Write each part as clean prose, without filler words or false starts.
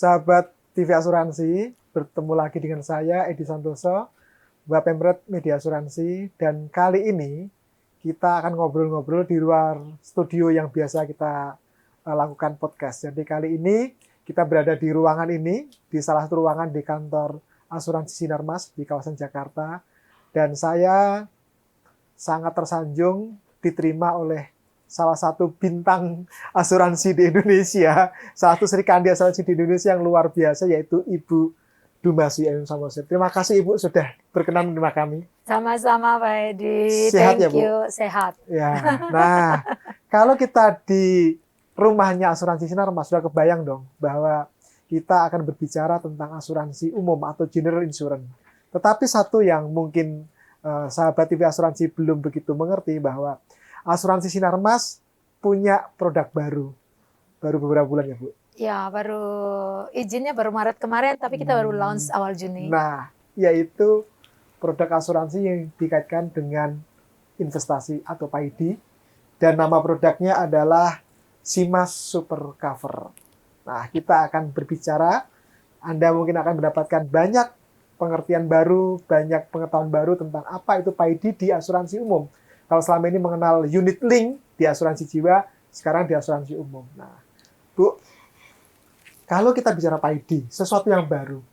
Sahabat TV Asuransi, bertemu lagi dengan saya Edi Santoso, Mbak Pemret Media Asuransi, dan kali ini kita akan ngobrol-ngobrol di luar studio yang biasa kita lakukan podcast. Jadi kali ini kita berada di ruangan ini, di salah satu ruangan di kantor Asuransi Sinarmas di kawasan Jakarta, dan saya sangat tersanjung diterima oleh salah satu bintang asuransi di Indonesia, salah satu Sri Kandi asuransi di Indonesia yang luar biasa, yaitu Ibu Dumasi Ayun Samosir. Terima kasih Ibu sudah berkenan menerima kami. Sama-sama Pak Edi. Sehat ya, Thank Bu? you. Sehat. Ya. Nah, kalau kita di rumahnya Asuransi Sinarmas, sudah kebayang dong bahwa kita akan berbicara tentang asuransi umum atau general insurance. Tetapi satu yang mungkin sahabat TV Asuransi belum begitu mengerti, bahwa Asuransi Sinarmas punya produk baru beberapa bulan ya Bu? Ya, izinnya baru Maret kemarin, tapi kita baru launch awal Juni. Nah, yaitu produk asuransi yang dikaitkan dengan investasi atau PAID, dan nama produknya adalah Simas Super Cover. Nah, kita akan berbicara, Anda mungkin akan mendapatkan banyak pengertian baru, banyak pengetahuan baru tentang apa itu PAID di asuransi umum. Kalau selama ini mengenal unit link di asuransi jiwa, sekarang di asuransi umum. Nah, Bu, kalau kita bicara PAID, sesuatu yang baru,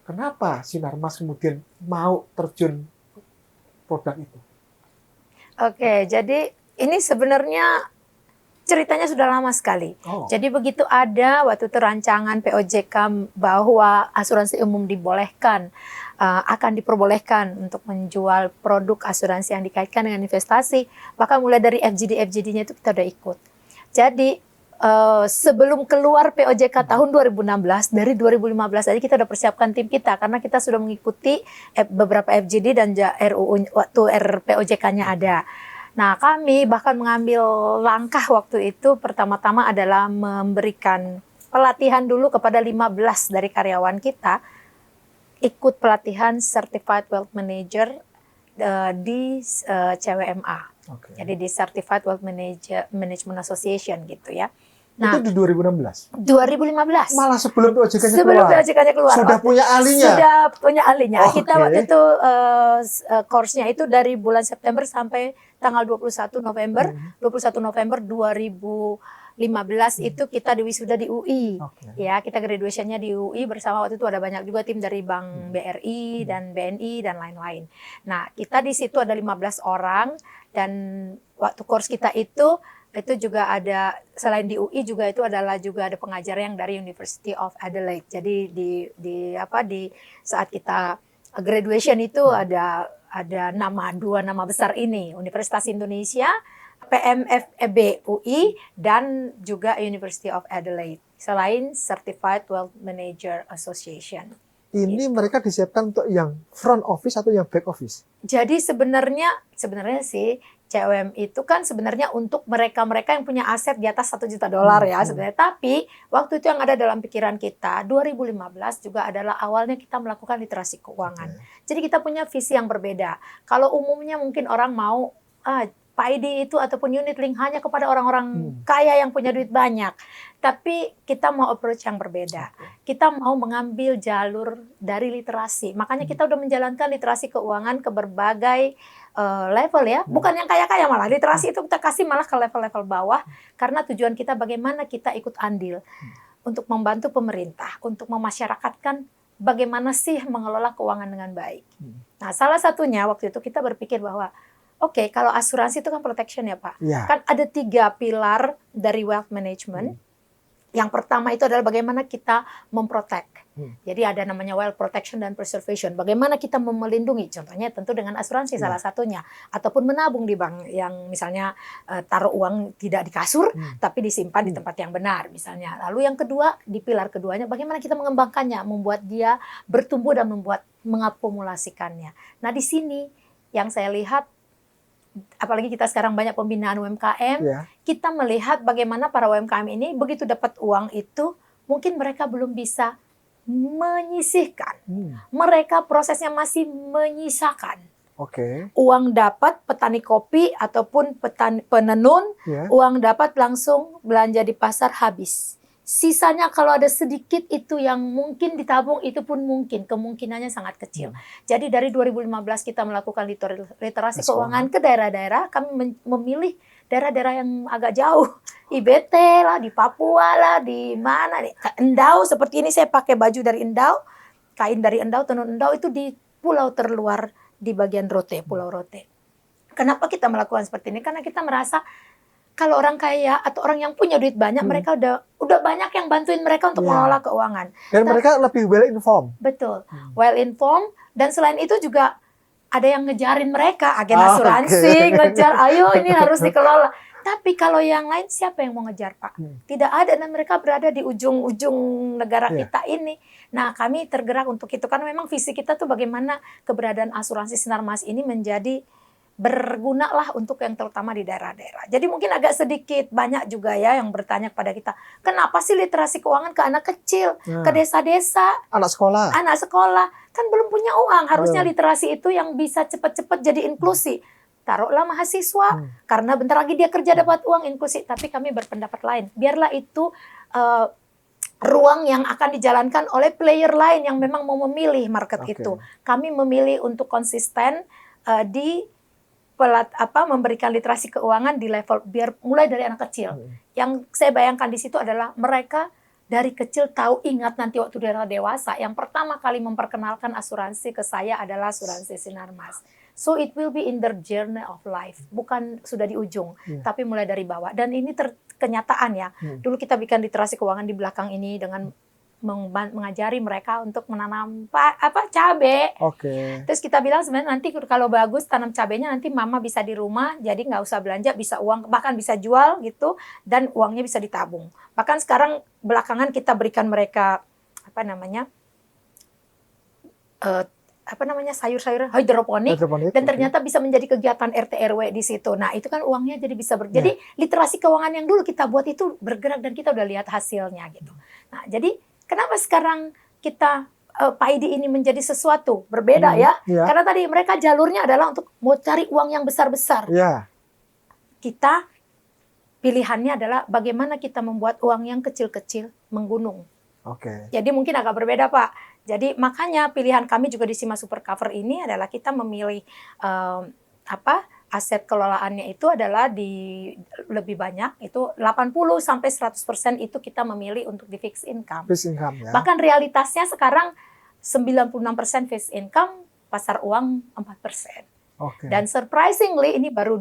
kenapa Sinarmas kemudian mau terjun produk itu? Oke, jadi ini sebenarnya ceritanya sudah lama sekali. Jadi begitu ada waktu itu rancangan POJK bahwa asuransi umum dibolehkan, akan diperbolehkan untuk menjual produk asuransi yang dikaitkan dengan investasi, bahkan mulai dari FGD-FGD-nya itu kita udah ikut. Jadi sebelum keluar POJK tahun 2016, dari 2015 aja kita udah persiapkan tim kita, karena kita sudah mengikuti beberapa FGD dan RUU waktu POJK-nya ada. Nah, kami bahkan mengambil langkah waktu itu, pertama-tama adalah memberikan pelatihan dulu kepada 15 dari karyawan kita, ikut pelatihan Certified Wealth Manager di CWMA. Jadi di Certified Wealth Management Association gitu ya. Nah, itu di 2016? 2015. Malah sebelum POJK-nya keluar? Sebelum POJK-nya keluar. Sudah punya ahlinya? Sudah punya ahlinya. Kita waktu itu course-nya itu dari bulan September sampai tanggal 21 November. 21 November 2015 itu kita wisuda di UI. Ya, kita graduation-nya di UI bersama, waktu itu ada banyak juga tim dari Bank BRI dan BNI dan lain-lain. Nah, kita di situ ada 15 orang, dan waktu course kita itu juga ada, selain di UI juga itu adalah juga ada pengajar yang dari University of Adelaide. Jadi di saat kita graduation itu ada dua nama besar ini, Universitas Indonesia, PMFEB UI, dan juga University of Adelaide, selain Certified Wealth Manager Association. Ini mereka disiapkan untuk yang front office atau yang back office? Jadi sebenarnya sih CWM itu kan sebenarnya untuk mereka-mereka yang punya aset di atas $1 juta ya sebenarnya. Tapi waktu itu yang ada dalam pikiran kita 2015 juga adalah awalnya kita melakukan literasi keuangan. Jadi kita punya visi yang berbeda. Kalau umumnya mungkin orang mau PAID itu ataupun unit link hanya kepada orang-orang kaya yang punya duit banyak. Tapi kita mau approach yang berbeda. Kita mau mengambil jalur dari literasi. Makanya kita udah menjalankan literasi keuangan ke berbagai level ya. Bukan yang kaya-kaya malah. Literasi itu kita kasih malah ke level-level bawah. Karena tujuan kita bagaimana kita ikut andil untuk membantu pemerintah, untuk memasyarakatkan bagaimana sih mengelola keuangan dengan baik. Nah, salah satunya waktu itu kita berpikir bahwa oke, kalau asuransi itu kan protection ya Pak. Kan ada 3 pilar dari wealth management. Yang pertama itu adalah bagaimana kita memprotek. Jadi ada namanya wealth protection dan preservation. Bagaimana kita melindungi, contohnya tentu dengan asuransi salah satunya. Ataupun menabung di bank yang misalnya taruh uang tidak di kasur, tapi disimpan di tempat yang benar misalnya. Lalu yang kedua, di pilar keduanya, bagaimana kita mengembangkannya, membuat dia bertumbuh dan mengakumulasikannya. Nah di sini yang saya lihat, apalagi kita sekarang banyak pembinaan UMKM, kita melihat bagaimana para UMKM ini begitu dapat uang itu, mungkin mereka belum bisa menyisihkan. Mereka prosesnya masih menyisakan. Uang dapat petani kopi ataupun penenun, uang dapat langsung belanja di pasar habis. Sisanya kalau ada sedikit itu yang mungkin ditabung, itu pun mungkin, kemungkinannya sangat kecil. Jadi dari 2015 kita melakukan literasi keuangan ke daerah-daerah, kami memilih daerah-daerah yang agak jauh. IBT lah, di Papua lah, di mana nih, Endau seperti ini, saya pakai baju dari Endau, kain dari Endau, tenun Endau itu di pulau terluar di bagian Rote, Pulau Rote. Kenapa kita melakukan seperti ini? Karena kita merasa kalau orang kaya atau orang yang punya duit banyak, mereka udah banyak yang bantuin mereka untuk mengelola keuangan. Dan mereka lebih well informed. Betul, well informed. Dan selain itu juga ada yang ngejarin mereka, agen asuransi, ngejar, ayo ini harus dikelola. Tapi kalau yang lain, siapa yang mau ngejar, Pak? Tidak ada, dan mereka berada di ujung-ujung negara kita ini. Nah, kami tergerak untuk itu, karena memang visi kita tuh bagaimana keberadaan asuransi Sinarmas ini menjadi berguna lah untuk yang terutama di daerah-daerah. Jadi mungkin agak sedikit banyak juga ya yang bertanya kepada kita, kenapa sih literasi keuangan ke anak kecil, ke desa-desa, anak sekolah kan belum punya uang. Harusnya literasi itu yang bisa cepat-cepat jadi inklusi. Taruhlah mahasiswa, karena bentar lagi dia kerja dapat uang, inklusi. Tapi kami berpendapat lain. Biarlah itu ruang yang akan dijalankan oleh player lain yang memang mau memilih market itu. Kami memilih untuk konsisten di memberikan literasi keuangan di level biar mulai dari anak kecil. Yang saya bayangkan di situ adalah mereka dari kecil tahu, ingat nanti waktu dia dewasa, yang pertama kali memperkenalkan asuransi ke saya adalah asuransi Sinarmas. So it will be in their journey of life, bukan sudah di ujung, tapi mulai dari bawah. Dan ini kenyataan ya. Dulu kita bikin literasi keuangan di belakang ini dengan mengajari mereka untuk menanam cabai. Terus kita bilang sebenarnya nanti kalau bagus tanam cabainya, nanti mama bisa di rumah, jadi nggak usah belanja, bisa uang, bahkan bisa jual gitu, dan uangnya bisa ditabung. Bahkan sekarang belakangan kita berikan mereka sayur-sayuran hidroponik, dan ternyata bisa menjadi kegiatan RT RW di situ. Nah, itu kan uangnya jadi bisa jadi literasi keuangan yang dulu kita buat itu bergerak dan kita udah lihat hasilnya gitu. Nah, jadi kenapa sekarang kita PAID ini menjadi sesuatu berbeda ya? Karena tadi mereka jalurnya adalah untuk mau cari uang yang besar-besar. Kita pilihannya adalah bagaimana kita membuat uang yang kecil-kecil menggunung. Jadi mungkin agak berbeda, Pak. Jadi makanya pilihan kami juga di Sima Super Cover ini adalah kita memilih aset kelolaannya itu adalah lebih banyak, itu 80-100% itu kita memilih untuk di fixed income. Bahkan realitasnya sekarang 96% fixed income, pasar uang 4%. Dan surprisingly ini baru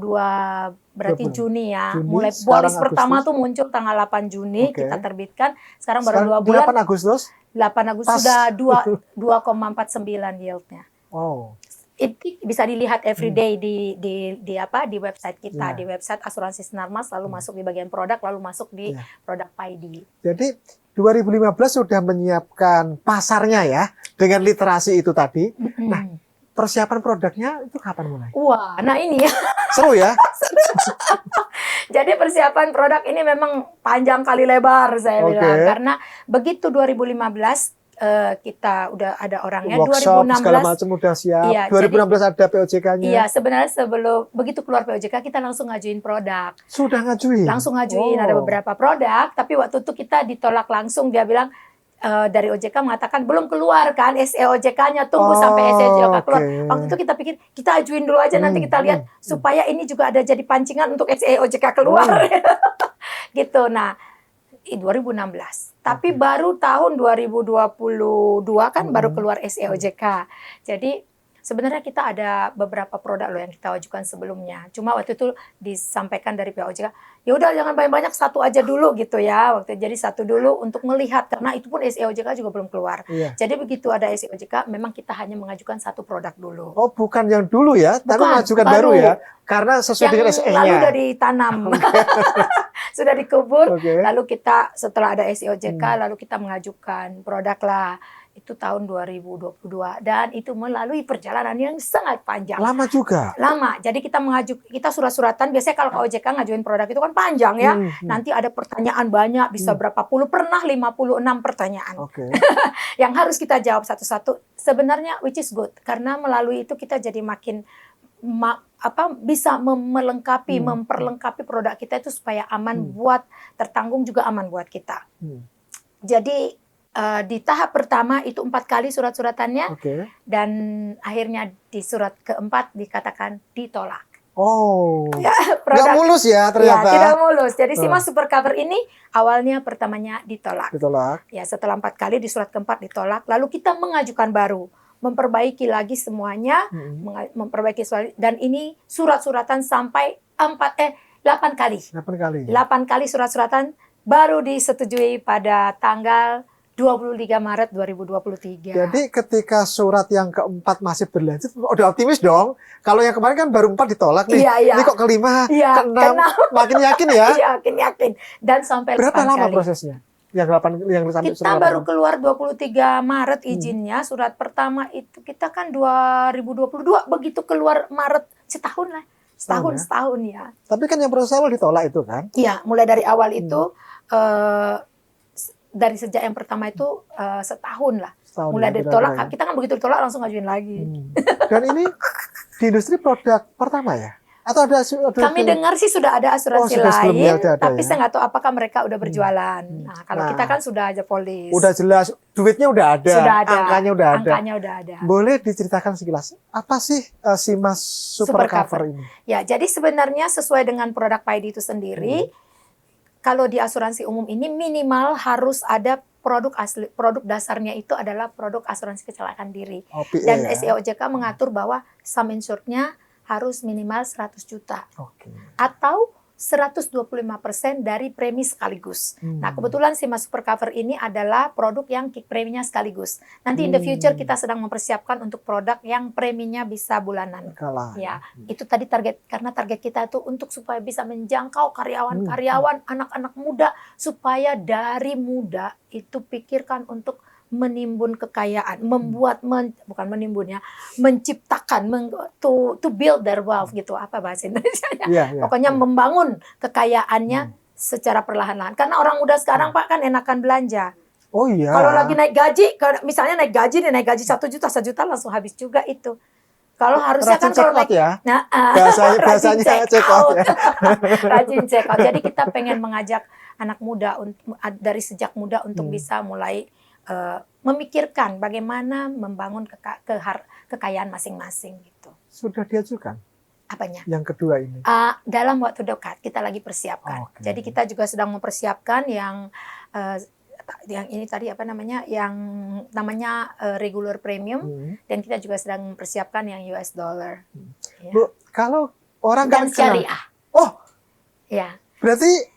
berarti Juni ya. Mulai polis pertama tuh muncul tanggal 8 Juni kita terbitkan. Sekarang baru 2 bulan. 8 Agustus? 8 Agustus sudah 2,49 yieldnya. Itu bisa dilihat everyday di website kita, di website asuransi Sinarmas, lalu masuk di bagian produk, lalu masuk di produk PAID. Jadi 2015 sudah menyiapkan pasarnya ya dengan literasi itu tadi. Nah, persiapan produknya itu kapan mulai? Wah, nah ini ya. Seru ya? Jadi persiapan produk ini memang panjang kali lebar saya bilang. Karena begitu 2015 kita udah ada orangnya, workshop 2016 segala macam udah siap. Iya, 2016 jadi, ada POJK-nya. Iya, sebenarnya begitu keluar POJK kita langsung ngajuin produk. Sudah ngajuin? Langsung ngajuin, ada beberapa produk, tapi waktu itu kita ditolak langsung. Dia bilang dari OJK mengatakan belum keluar kan SE OJK-nya, tunggu sampai SE OJK keluar. Waktu itu kita pikir kita ajuin dulu aja, nanti kita lihat supaya ini juga ada jadi pancingan untuk SE OJK keluar. Gitu. Nah, 2016. Tapi baru tahun 2022 kan baru keluar SE OJK. Jadi sebenarnya kita ada beberapa produk loh yang kita ajukan sebelumnya. Cuma waktu itu disampaikan dari pihak OJK, ya udah jangan banyak-banyak, satu aja dulu gitu ya. Jadi satu dulu untuk melihat, karena itu pun SE OJK juga belum keluar. Jadi begitu ada SE OJK, memang kita hanya mengajukan satu produk dulu. Oh, bukan yang dulu ya, tapi mengajukan baru ya. Karena sesuai dengan SE-nya. Yang lalu udah ditanam. Sudah dikubur, lalu kita setelah ada SE OJK, lalu kita mengajukan produk lah. Itu tahun 2022 dan itu melalui perjalanan yang sangat panjang. Lama juga. Lama. Jadi kita surat-suratan. Biasanya kalau ke OJK ngajuin produk itu kan panjang ya. Nanti ada pertanyaan banyak, bisa berapa puluh, pernah 56 pertanyaan. Yang harus kita jawab satu-satu. Sebenarnya which is good karena melalui itu kita jadi makin bisa memperlengkapi produk kita itu supaya aman buat tertanggung, juga aman buat kita. Jadi di tahap pertama itu 4 kali surat-suratannya, Oke. dan akhirnya di surat keempat dikatakan ditolak. Oh. Ya, Nggak produk mulus ya ya ternyata. tidak mulus. Jadi Hmm. Sima Super Cover ini awalnya pertamanya ditolak. Ditolak. Ya, setelah 4 kali di surat keempat ditolak, lalu kita mengajukan baru, memperbaiki lagi semuanya, memperbaiki dan ini surat-suratan sampai 8 kali. 8 kali. 8 kali surat-suratan baru disetujui pada tanggal 23 Maret 2023. Jadi ketika surat yang keempat masih berlanjut, udah optimis dong. Kalau yang kemarin kan baru 4 ditolak nih. Iya. Ini kok kelima, Iya, keenam, makin yakin ya. Yakin. Dan sampai Berapa 8 lama kali. prosesnya? Yang 8 yang sampai Kita surat baru 8. keluar 23 Maret izinnya. Surat pertama itu kita kan 2022, begitu keluar Maret setahun lah. Setahun ya. Tapi kan yang proses awal ditolak itu kan? Iya, mulai dari awal itu dari sejak yang pertama itu setahun lah. Mulai ya, ditolak, kira-kira ya. kita kan begitu ditolak langsung ngajuin lagi. Dan ini di industri produk pertama ya? Atau ada Kami dengar sih sudah ada asuransi sudah sebelumnya lain, ada tapi ya? saya nggak tahu apakah mereka udah berjualan. Nah, kalau kita kan sudah aja polis. Udah jelas, duitnya udah ada, Sudah ada. angkanya udah ada. Angkanya udah ada. Boleh diceritakan sekilas, apa sih Sima Super Cover ini? Ya, jadi sebenarnya sesuai dengan produk PAID itu sendiri, kalau di asuransi umum ini minimal harus ada produk asli, produk dasarnya itu adalah produk asuransi kecelakaan diri. Dan SEOJK mengatur bahwa sum insured-nya harus minimal 100 juta. Atau 125% dari premi sekaligus. Nah, kebetulan Sima Super Cover ini adalah produk yang preminya sekaligus. Nanti in the future kita sedang mempersiapkan untuk produk yang preminya bisa bulanan. Ya, itu tadi karena target kita itu untuk supaya bisa menjangkau karyawan-karyawan, anak-anak muda, supaya dari muda itu pikirkan untuk menimbun kekayaan, bukan menimbun ya, menciptakan, to build their wealth gitu, apa bahasa Indonesianya? Pokoknya membangun kekayaannya secara perlahan-lahan. Karena orang muda sekarang Pak kan enakan belanja. Oh iya. Kalau lagi naik gaji, misalnya naik gaji 1 juta langsung habis juga itu. Kalau harusnya kan kalau naik, ya? Nah, biasanya check out ya. Rajin check out. Jadi kita pengen mengajak anak muda dari sejak muda untuk bisa mulai memikirkan bagaimana membangun kekayaan masing-masing gitu. Sudah diajukan? Apanya? Yang kedua ini? Dalam waktu dekat kita lagi persiapkan. Jadi kita juga sedang mempersiapkan yang ini tadi apa namanya? Yang namanya regular premium, dan kita juga sedang mempersiapkan yang US dollar. Bu, kalau orang dan syariah. Oh, ya. Berarti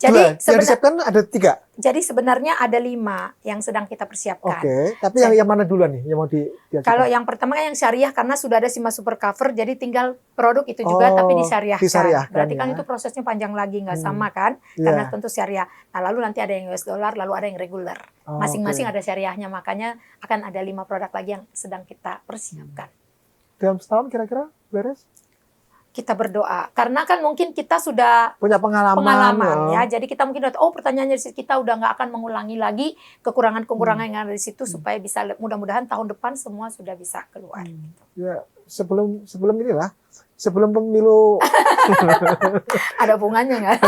jadi yang disiapkan ada 3? Jadi sebenarnya ada 5 yang sedang kita persiapkan. Tapi yang mana duluan nih yang mau diajukan? Kalau yang pertama yang syariah, karena sudah ada Sima Super Cover, jadi tinggal produk itu juga tapi disyariahkan. Berarti kan itu prosesnya panjang lagi, nggak sama kan? Karena tentu syariah. Nah, lalu nanti ada yang US dollar, lalu ada yang regular. Masing-masing ada syariahnya, makanya akan ada 5 produk lagi yang sedang kita persiapkan. Dalam setahun kira-kira beres? Kita berdoa, karena kan mungkin kita sudah punya pengalaman ya, jadi kita mungkin pertanyaannya kita udah nggak akan mengulangi lagi kekurangan-kekurangan yang ada di situ, supaya bisa mudah-mudahan tahun depan semua sudah bisa keluar. Gitu. Ya, sebelum inilah, sebelum pemilu ada hubungannya nggak?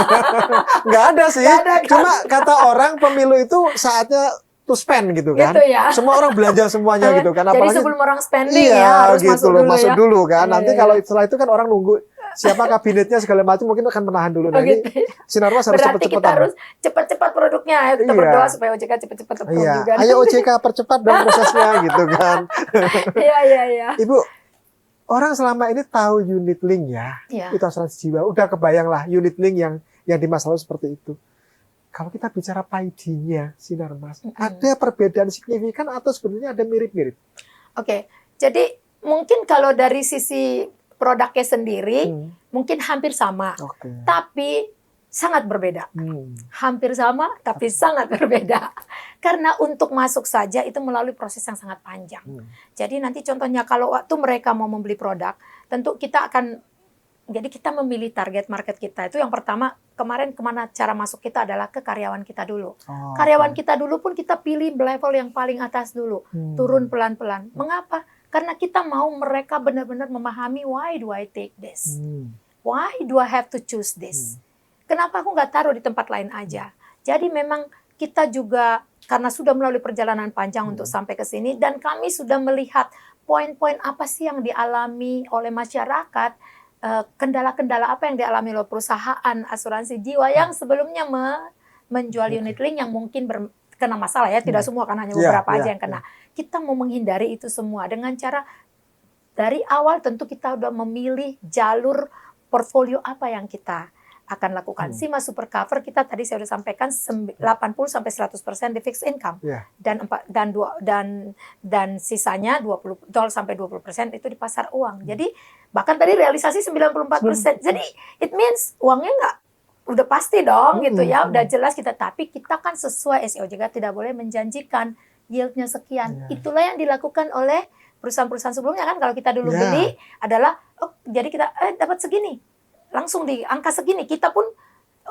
Nggak ada sih, cuma kata orang pemilu itu saatnya to spend gitu kan. Gitu ya. Semua orang belanja semuanya gitu kan. Apalagi, jadi sebelum orang spending harus gitu masuk dulu kan. Nanti kalau setelah itu kan orang nunggu siapa kabinetnya segala macam, mungkin akan menahan dulu. Nah, ini Sinarmas harus berarti kita harus cepat-cepat produknya. Kita berdoa supaya OJK cepat-cepat approve juga. Ayo OJK percepat dong prosesnya gitu kan. Iya. Ibu, orang selama ini tahu unit link ya. Itu asuransi jiwa. Udah kebayang lah unit link yang di masa lalu seperti itu. Kalau kita bicara PAID-nya, Sinarmas, ada perbedaan signifikan atau sebenarnya ada mirip-mirip? Oke, jadi mungkin kalau dari sisi produknya sendiri, mungkin hampir sama, tapi sangat berbeda. Hampir sama, tapi sangat berbeda. Karena untuk masuk saja itu melalui proses yang sangat panjang. Jadi nanti contohnya kalau waktu mereka mau membeli produk, tentu kita akan, jadi kita memilih target market kita itu yang pertama, kemarin kemana cara masuk kita adalah ke karyawan kita dulu. Karyawan kita dulu pun kita pilih level yang paling atas dulu. Turun pelan-pelan. Mengapa? Karena kita mau mereka benar-benar memahami, why do I take this? Why do I have to choose this? Kenapa aku nggak taruh di tempat lain aja? Jadi memang kita juga karena sudah melalui perjalanan panjang untuk sampai ke sini, dan kami sudah melihat poin-poin apa sih yang dialami oleh masyarakat, kendala-kendala apa yang dialami oleh perusahaan asuransi jiwa yang sebelumnya menjual unit link yang mungkin kena masalah ya, tidak semua kan, hanya beberapa aja yang kena. Kita mau menghindari itu semua dengan cara dari awal tentu kita udah memilih jalur portfolio apa yang kita akan lakukan. Sima Super Cover kita tadi saya sudah sampaikan 80 sampai 100% di fixed income. Dan sisanya 20 sampai 20% itu di pasar uang. Jadi bahkan tadi realisasi 94%. Jadi it means uangnya nggak udah pasti dong gitu ya, udah jelas kita, tapi kita kan sesuai SEOJK tidak boleh menjanjikan yieldnya sekian. Itulah yang dilakukan oleh perusahaan-perusahaan sebelumnya kan. Kalau kita dulu beli adalah jadi kita dapat segini, langsung di angka segini, kita pun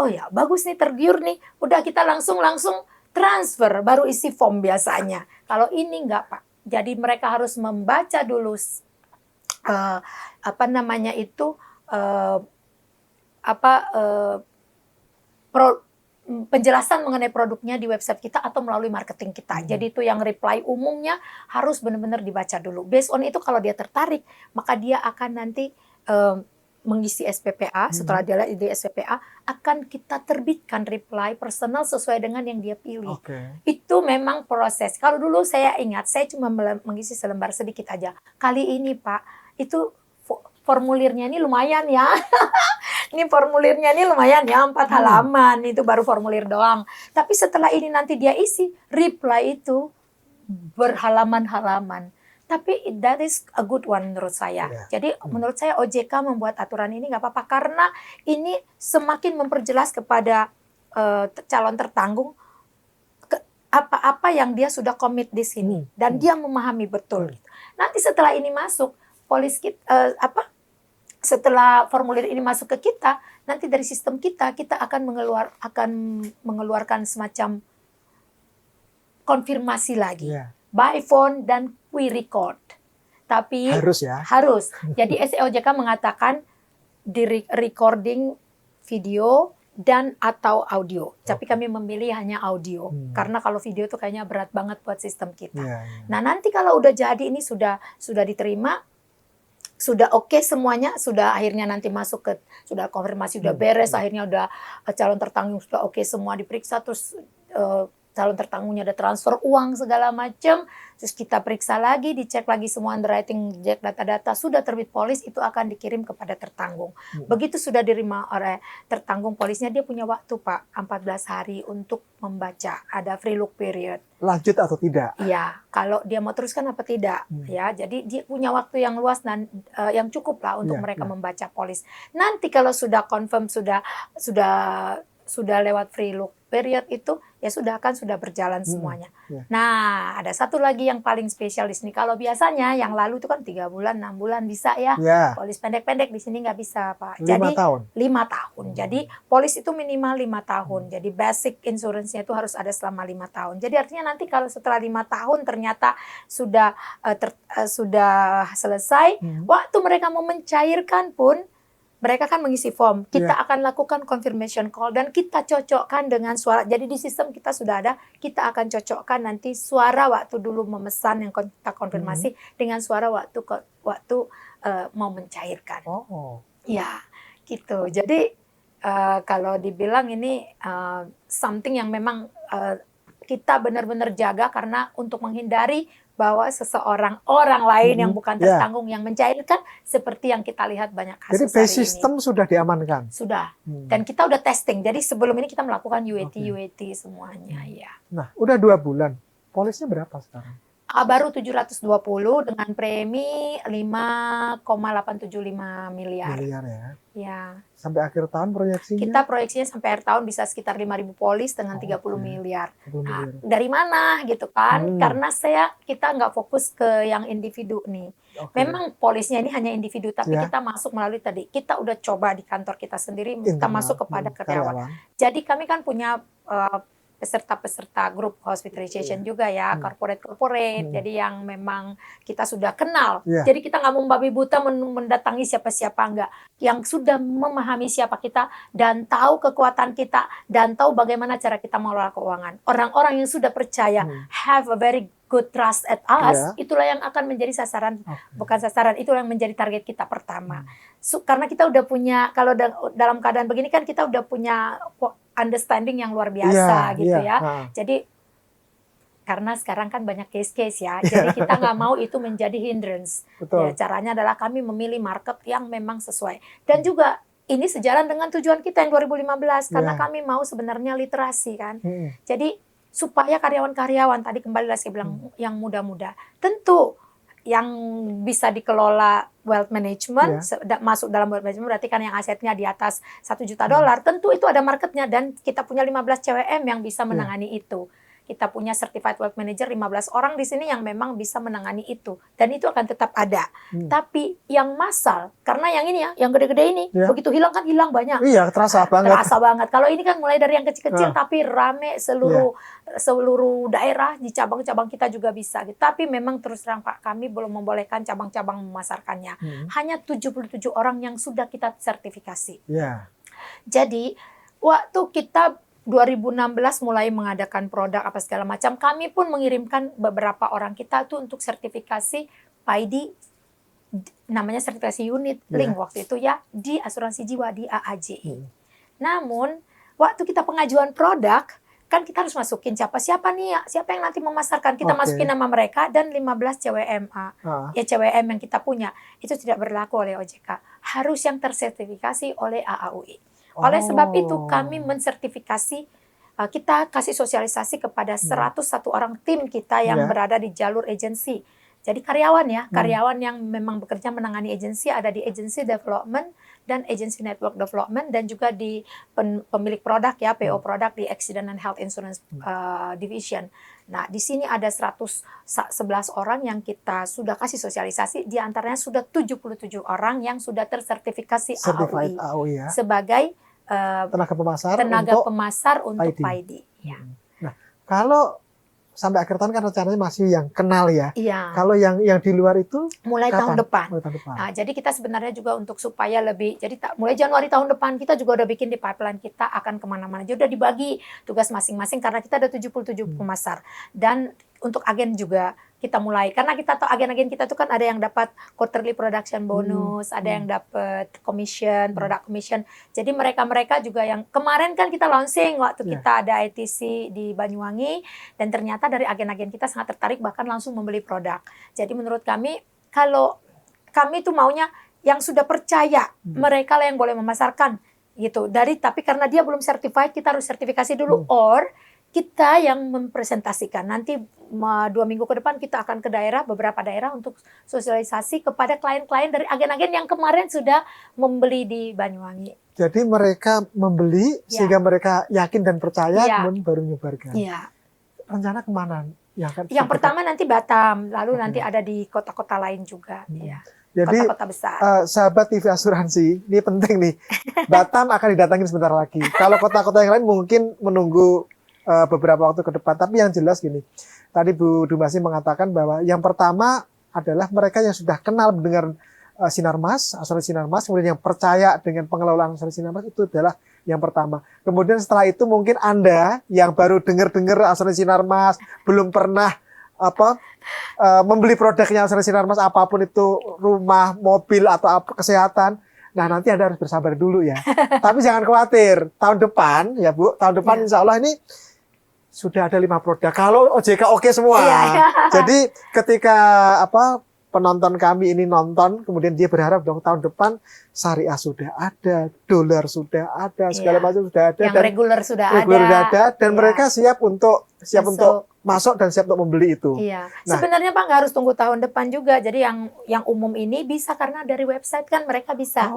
oh ya bagus nih, tergiur nih, udah kita langsung transfer, baru isi form biasanya. Kalau ini enggak Pak, jadi mereka harus membaca dulu penjelasan mengenai produknya di website kita atau melalui marketing kita. Jadi itu yang reply umumnya harus benar-benar dibaca dulu. Based on itu kalau dia tertarik, maka dia akan nanti mengisi SPPA. Setelah dia lihat di SPPA, akan kita terbitkan reply personal sesuai dengan yang dia pilih. Itu memang proses. Kalau dulu saya ingat, saya cuma mengisi selembar sedikit aja. Kali ini Pak, itu formulirnya ini lumayan ya. Ini formulirnya ini lumayan ya, 4 halaman. Itu baru formulir doang. Tapi setelah ini nanti dia isi, reply itu berhalaman-halaman. Tapi that is a good one menurut saya. Jadi menurut saya OJK membuat aturan ini nggak apa-apa. Karena ini semakin memperjelas kepada calon tertanggung apa-apa yang dia sudah komit di sini. Dan dia memahami betul. Nanti setelah ini masuk, setelah formulir ini masuk ke kita, nanti dari sistem kita akan mengeluarkan semacam konfirmasi lagi. By phone dan we record. Tapi harus. Jadi SEOJK mengatakan di recording video dan atau audio. Tapi kami memilih hanya audio. Karena kalau video itu kayaknya berat banget buat sistem kita. Nah, nanti kalau udah jadi ini sudah diterima, sudah oke semuanya, sudah akhirnya nanti masuk ke, sudah konfirmasi, udah beres, akhirnya udah calon tertanggung sudah oke semua diperiksa, terus calon tertanggungnya ada transfer uang segala macam, terus kita periksa lagi, dicek lagi semua underwriting, cek data-data, sudah terbit polis, itu akan dikirim kepada tertanggung. Begitu sudah diterima oleh tertanggung, polisnya dia punya waktu Pak, 14 hari untuk membaca, ada free look period. Lanjut atau tidak? Iya, kalau dia mau teruskan apa tidak, ya. Jadi dia punya waktu yang luas dan yang cukup lah untuk mereka membaca polis. Nanti kalau sudah confirm, sudah lewat free look period itu, ya sudah berjalan semuanya. Nah, ada satu lagi yang paling spesial di sini. Kalau biasanya yang lalu itu kan 3 bulan, 6 bulan bisa ya. Polis pendek-pendek, di sini nggak bisa Pak. 5 tahun. 5 tahun. Jadi polis itu minimal 5 tahun. Jadi basic insurance-nya itu harus ada selama 5 tahun. Jadi artinya nanti kalau setelah 5 tahun ternyata sudah selesai, waktu mereka mau mencairkan pun mereka kan mengisi form, kita akan lakukan confirmation call dan kita cocokkan dengan suara. Jadi di sistem kita sudah ada, kita akan cocokkan nanti suara waktu dulu memesan yang kita konfirmasi dengan suara waktu mau mencairkan. Ya, gitu. Jadi kalau dibilang ini something yang memang kita benar-benar jaga karena untuk menghindari bahwa orang lain yang bukan tertanggung yang mencairkan seperti yang kita lihat banyak kasus. Jadi base system sudah diamankan. Sudah. Dan kita udah testing. Jadi sebelum ini kita melakukan UAT semuanya ya. Nah, udah 2 bulan. Polisnya berapa sekarang? Baru 720 dengan premi 5,875 miliar. Ya. Sampai akhir tahun proyeksinya? Kita proyeksinya sampai akhir tahun bisa sekitar 5.000 polis dengan 30 miliar. Nah, dari mana gitu kan? Karena kita nggak fokus ke yang individu nih. Memang polisnya ini hanya individu, tapi kita masuk melalui tadi. Kita udah coba di kantor kita sendiri, kita masuk kepada karyawan. Jadi kami kan punya peserta-peserta grup hospitalization juga ya, corporate. Jadi yang memang kita sudah kenal. Jadi kita nggak mau babi buta mendatangi siapa-siapa, enggak. Yang sudah memahami siapa kita dan tahu kekuatan kita dan tahu bagaimana cara kita mengelola keuangan. Orang-orang yang sudah percaya, have a very good trust at us, itulah yang akan menjadi sasaran, bukan sasaran, itulah yang menjadi target kita pertama. Karena kita udah punya, kalau dalam keadaan begini kan kita udah punya understanding yang luar biasa gitu ya. Jadi karena sekarang kan banyak case-case ya, jadi kita nggak mau itu menjadi hindrance. Ya, caranya adalah kami memilih market yang memang sesuai. Dan juga ini sejalan dengan tujuan kita yang 2015, karena kami mau sebenarnya literasi kan. Jadi supaya karyawan-karyawan, tadi kembali lagi saya bilang, yang muda-muda, tentu yang bisa dikelola wealth management, masuk dalam wealth management berarti kan yang asetnya di atas $1 juta, tentu itu ada marketnya, dan kita punya 15 CWM yang bisa menangani itu. Kita punya certified wealth manager 15 orang di sini yang memang bisa menangani itu, dan itu akan tetap ada. Tapi yang massal, karena yang ini ya, yang gede-gede ini, begitu hilang kan hilang banyak. Iya, terasa banget. Terasa banget. Kalau ini kan mulai dari yang kecil-kecil tapi rame seluruh daerah, di cabang-cabang kita juga bisa. Tapi memang terus terang Pak, kami belum membolehkan cabang-cabang memasarkannya. Hanya 77 orang yang sudah kita sertifikasi. Jadi waktu kita 2016 mulai mengadakan produk apa segala macam, kami pun mengirimkan beberapa orang kita tuh untuk sertifikasi PAIDI, namanya sertifikasi unit link waktu itu ya, di asuransi jiwa di AAJI. Namun waktu kita pengajuan produk, kan kita harus masukin siapa nih ya, siapa yang nanti memasarkan, kita masukin nama mereka dan 15 CWMA. Ya CWM yang kita punya itu tidak berlaku oleh OJK, harus yang tersertifikasi oleh AAUI. Oleh sebab itu kami mensertifikasi, kita kasih sosialisasi kepada 101 orang tim kita yang berada di jalur agensi. Jadi karyawan ya, karyawan yang memang bekerja menangani agensi, ada di agency development dan agency network development, dan juga di pemilik produk ya, PO produk di accident and health insurance division. Nah, di sini ada 111 orang yang kita sudah kasih sosialisasi, di antaranya sudah 77 orang yang sudah tersertifikasi AAUI sebagai tenaga pemasar untuk PAIDI. Nah, kalau sampai akhir tahun kan rencananya masih yang kenal ya. Kalau yang di luar itu mulai tahun depan. Nah, jadi kita sebenarnya juga untuk supaya lebih, jadi mulai Januari tahun depan kita juga udah bikin di pipeline kita akan kemana-mana. Jadi udah dibagi tugas masing-masing karena kita ada 77 pemasar. Dan untuk agen juga kita mulai, karena kita tahu agen-agen kita tuh kan ada yang dapat quarterly production bonus, ada yang dapat commission, product commission. Jadi mereka juga yang kemarin kan kita launching waktu kita ada ITC di Banyuwangi, dan ternyata dari agen-agen kita sangat tertarik bahkan langsung membeli produk. Jadi menurut kami, kalau kami tuh maunya yang sudah percaya, mereka lah yang boleh memasarkan gitu. Tapi karena dia belum certified, kita harus sertifikasi dulu, or kita yang mempresentasikan. Nanti 2 minggu ke depan kita akan ke daerah, beberapa daerah untuk sosialisasi kepada klien-klien dari agen-agen yang kemarin sudah membeli di Banyuwangi. Jadi mereka membeli sehingga mereka yakin dan percaya, kemudian baru menyebarkan. Rencana kemana? Yang pertama nanti Batam, lalu nanti ada di kota-kota lain juga. Jadi kota-kota besar. Sahabat TV Asuransi, ini penting nih. Batam akan didatangin sebentar lagi. Kalau kota-kota yang lain mungkin menunggu beberapa waktu ke depan. Tapi yang jelas gini, tadi Bu Dumasi mengatakan bahwa yang pertama adalah mereka yang sudah kenal dengan Sinarmas, asuransi Sinarmas, kemudian yang percaya dengan pengelolaan asuransi Sinarmas, itu adalah yang pertama. Kemudian setelah itu mungkin Anda yang baru dengar asuransi Sinarmas, belum pernah membeli produknya asuransi Sinarmas, apapun itu, rumah, mobil, atau kesehatan. Nah, nanti Anda harus bersabar dulu ya. Tapi jangan khawatir, tahun depan ya Bu, tahun depan insya Allah ini sudah ada 5 produk. Kalau OJK oke semua. Jadi ketika penonton kami ini nonton, kemudian dia berharap dong tahun depan syariah sudah ada, dolar sudah ada, segala macam sudah ada, yang dan reguler sudah ada, dan mereka siap untuk masuk dan siap untuk membeli itu. Nah, sebenarnya Pak nggak harus tunggu tahun depan juga. Jadi yang umum ini bisa karena dari website kan mereka bisa.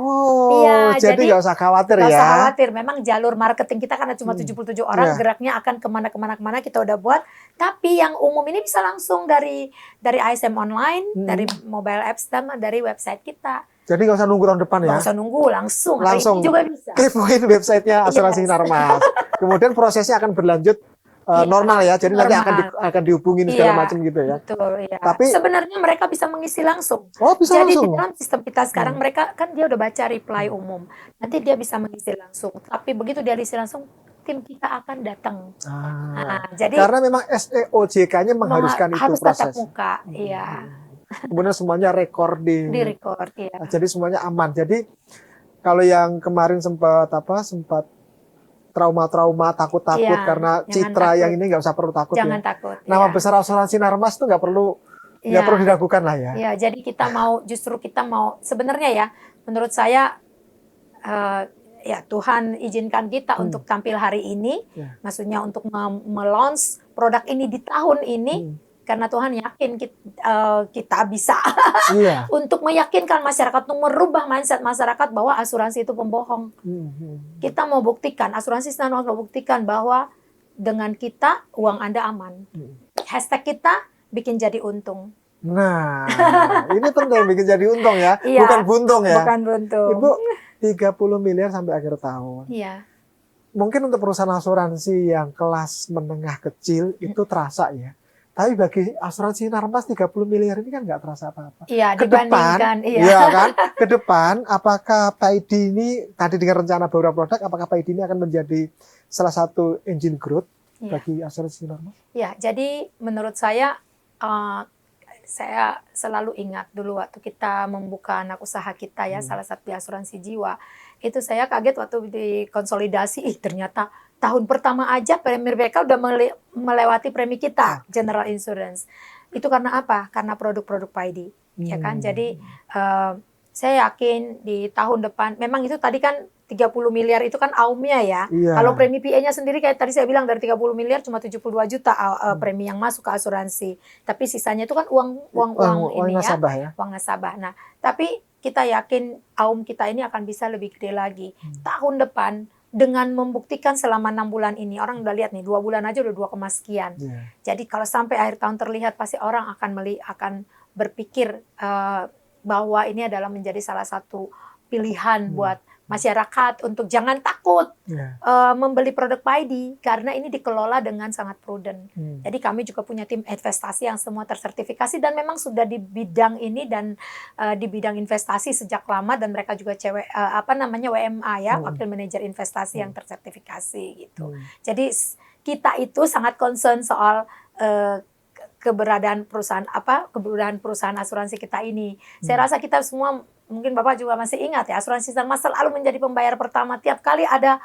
Jadi nggak usah khawatir ya. Nggak usah khawatir. Memang jalur marketing kita karena cuma 77 orang, geraknya akan kemana kita udah buat. Tapi yang umum ini bisa langsung dari ISM online, dari mobile apps, sama dari website kita. Jadi nggak usah nunggu tahun depan ya. Nggak usah nunggu, langsung. Hari ini juga bisa. Kepoin websitenya asuransi Sinarmas. Kemudian prosesnya akan berlanjut normal ya. Jadi nanti Normal. akan dihubungin segala Iya, macam gitu ya. betul ya. Tapi Sebenarnya mereka bisa mengisi langsung. oh bisa Jadi di langsung. dalam sistem kita sekarang Hmm. mereka kan dia udah baca reply umum. Nanti dia bisa mengisi langsung. Tapi begitu dia isi langsung, tim kita akan datang. Ah, Jadi karena memang SEOJK-nya mengharuskan itu harus tatap proses. muka, iya, Kemudian semuanya recording. di record, iya. Nah, jadi semuanya aman. Jadi kalau yang kemarin sempat trauma-trauma, takut-takut Iya, karena jangan citra takut. yang ini nggak usah perlu takut Jangan ya. takut. Nama Iya. besar asuransi Narmas itu nggak perlu Iya. diragukan lah ya. Ya, jadi kita mau sebenarnya ya, menurut saya ya Tuhan izinkan kita untuk tampil hari ini, Ya. maksudnya untuk melaunch produk ini di tahun ini, karena Tuhan yakin kita bisa Iya. untuk meyakinkan masyarakat, untuk merubah mindset masyarakat bahwa asuransi itu pembohong. Kita mau buktikan, asuransi Sinarmas mau buktikan bahwa dengan kita uang Anda aman. Hashtag kita bikin jadi untung. Nah, ini penting bikin jadi untung ya, Iya, bukan buntung ya. Bukan buntung. Ibu 30 miliar sampai akhir tahun. Iya. Mungkin untuk perusahaan asuransi yang kelas menengah kecil itu terasa ya. Tapi bagi asuransi Narmas 30 miliar ini kan nggak terasa apa-apa. Iya, Ke depan, dibandingkan, iya kan? Ke depan, apakah PID ini tadi dengan rencana beberapa produk, apakah PID ini akan menjadi salah satu engine growth bagi asuransi Narmas? Ya, jadi menurut saya selalu ingat dulu waktu kita membuka anak usaha kita ya, salah satu asuransi jiwa. Itu saya kaget waktu di konsolidasi, ternyata tahun pertama aja premi mereka udah melewati premi kita, General Insurance. Itu karena apa? Karena produk-produk PID, ya kan? Jadi saya yakin di tahun depan, memang itu tadi kan 30 miliar itu kan AUM-nya ya. Iya. Kalau premi PA-nya sendiri kayak tadi saya bilang dari 30 miliar cuma 72 juta premi yang masuk ke asuransi. Tapi sisanya itu kan uang ini nasabah ya. Uang nasabah. Nah, tapi kita yakin AUM kita ini akan bisa lebih gede lagi. Tahun depan dengan membuktikan selama 6 bulan ini, orang udah lihat nih 2 bulan aja udah 2, sekian. Jadi kalau sampai akhir tahun terlihat pasti orang akan berpikir bahwa ini adalah menjadi salah satu pilihan buat masyarakat untuk jangan takut membeli produk PID karena ini dikelola dengan sangat prudent. Jadi kami juga punya tim investasi yang semua tersertifikasi dan memang sudah di bidang ini dan di bidang investasi sejak lama dan mereka juga WMA ya, wakil manajer investasi yang tersertifikasi gitu. Jadi kita itu sangat concern soal keberadaan perusahaan asuransi kita ini. Saya rasa kita semua, mungkin Bapak juga masih ingat ya, asuransi Sinarmas selalu menjadi pembayar pertama tiap kali ada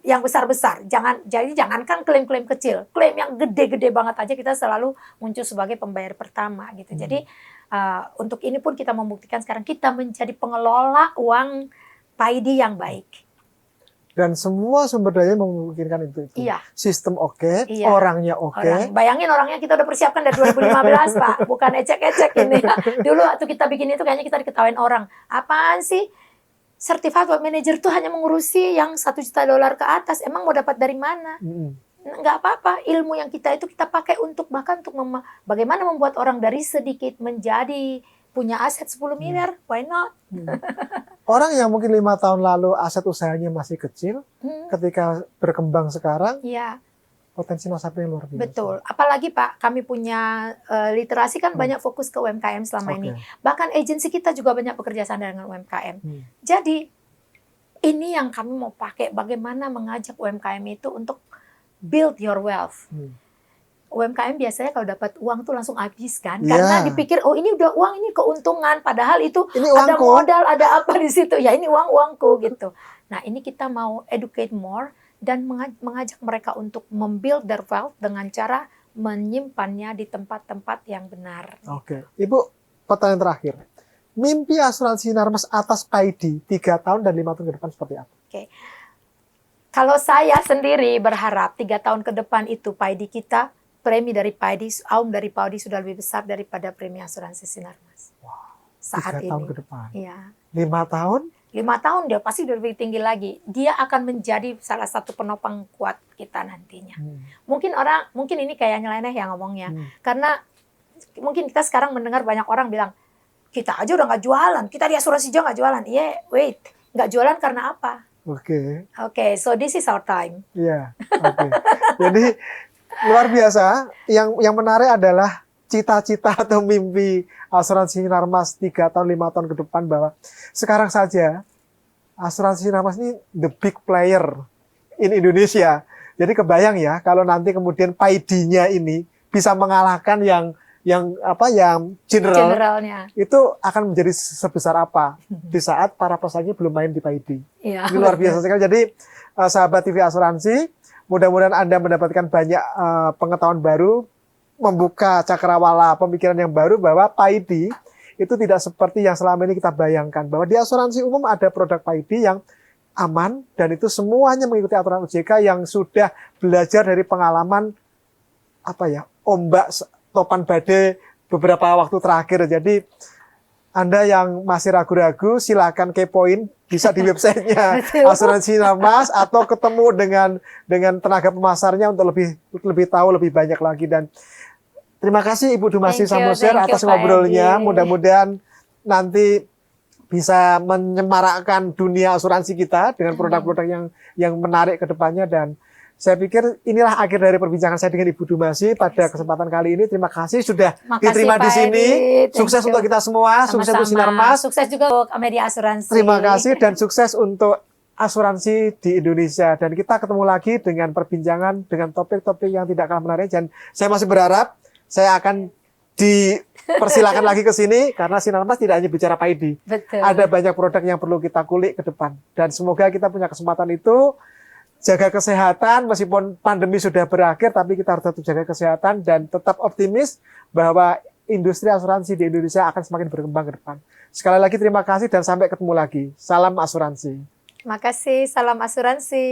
yang besar-besar. Jangankan klaim-klaim kecil, klaim yang gede-gede banget aja kita selalu muncul sebagai pembayar pertama gitu. Jadi untuk ini pun kita membuktikan sekarang kita menjadi pengelola uang PID yang baik. Dan semua sumber daya memungkinkan itu. Iya. Sistem oke, orangnya oke. Bayangin orangnya kita udah persiapkan dari 2015 Pak, bukan ecek-ecek ini. Dulu waktu kita bikin itu kayaknya kita diketawain orang. Apaan sih? Certified Wealth Manager tuh hanya mengurusi yang $1 juta ke atas. Emang mau dapat dari mana? Nggak apa-apa. Ilmu yang kita itu kita pakai untuk bahkan untuk bagaimana membuat orang dari sedikit menjadi punya aset 10 miliar, why not? Orang yang mungkin 5 tahun lalu aset usahanya masih kecil, ketika berkembang sekarang, potensi nasabah yang luar biasa. Betul. Apalagi Pak, kami punya literasi kan banyak fokus ke UMKM selama ini. Bahkan agensi kita juga banyak bekerja sama dengan UMKM. Jadi ini yang kami mau pakai, bagaimana mengajak UMKM itu untuk build your wealth. UMKM biasanya kalau dapat uang tuh langsung habis kan, karena dipikir oh ini udah uang, ini keuntungan, padahal itu ada modal, ada apa di situ, ya ini uangku gitu. Nah ini kita mau educate more dan mengajak mereka untuk membuild their wealth dengan cara menyimpannya di tempat-tempat yang benar. Oke, Ibu, pertanyaan terakhir, mimpi asuransi Narmas atas PID 3 tahun dan 5 tahun ke depan seperti apa? Oke. Kalau saya sendiri berharap 3 tahun ke depan itu PID kita, premi dari PID, AUM dari PID sudah lebih besar daripada premi asuransi Sinarmas. Wow, saat 3 tahun ini. ke depan. Iya. 5 tahun? 5 tahun dia pasti udah lebih tinggi lagi. Dia akan menjadi salah satu penopang kuat kita nantinya. Mungkin ini kayak nyeleneh ya ngomongnya. Karena mungkin kita sekarang mendengar banyak orang bilang, kita aja udah nggak jualan, kita di asuransi aja nggak jualan. Wait, nggak jualan karena apa? Oke, so this is our time. Iya, oke. Jadi Luar biasa. Yang menarik adalah cita-cita atau mimpi asuransi Sinarmas 3 tahun 5 tahun ke depan, bahwa sekarang saja asuransi Sinarmas ini the big player in Indonesia. Jadi kebayang ya kalau nanti kemudian PAID-nya ini bisa mengalahkan yang Generalnya. itu akan menjadi sebesar apa di saat para pesaingnya belum main di PAID. Iya. Ini luar biasa sekali. Jadi sahabat TV Asuransi, mudah-mudahan Anda mendapatkan banyak pengetahuan baru, membuka cakrawala pemikiran yang baru bahwa PAID itu tidak seperti yang selama ini kita bayangkan, bahwa di asuransi umum ada produk PAID yang aman dan itu semuanya mengikuti aturan OJK yang sudah belajar dari pengalaman ombak topan badai beberapa waktu terakhir. Jadi Anda yang masih ragu-ragu, silakan kepoin, bisa di websitenya Asuransi Sinarmas atau ketemu dengan tenaga pemasarnya untuk lebih tahu lebih banyak lagi. Dan terima kasih Ibu Dumasi Samosir atas ngobrolnya. Mudah-mudahan nanti bisa menyemarakkan dunia asuransi kita dengan produk-produk yang menarik ke depannya. Dan saya pikir inilah akhir dari perbincangan saya dengan Ibu Dumasi pada kesempatan kali ini. Terima kasih sudah diterima di sini. Sukses untuk kita semua, sukses untuk Sinarmas. Sukses juga untuk media asuransi. Terima kasih dan sukses untuk asuransi di Indonesia. Dan kita ketemu lagi dengan perbincangan dengan topik-topik yang tidak kalah menarik. Dan saya masih berharap saya akan dipersilakan lagi ke sini karena Sinarmas tidak hanya bicara PAID. Betul. Ada banyak produk yang perlu kita kulik ke depan. Dan semoga kita punya kesempatan itu. Jaga kesehatan, meskipun pandemi sudah berakhir, tapi kita harus tetap jaga kesehatan dan tetap optimis bahwa industri asuransi di Indonesia akan semakin berkembang ke depan. Sekali lagi terima kasih dan sampai ketemu lagi. Salam asuransi. Terima kasih, salam asuransi.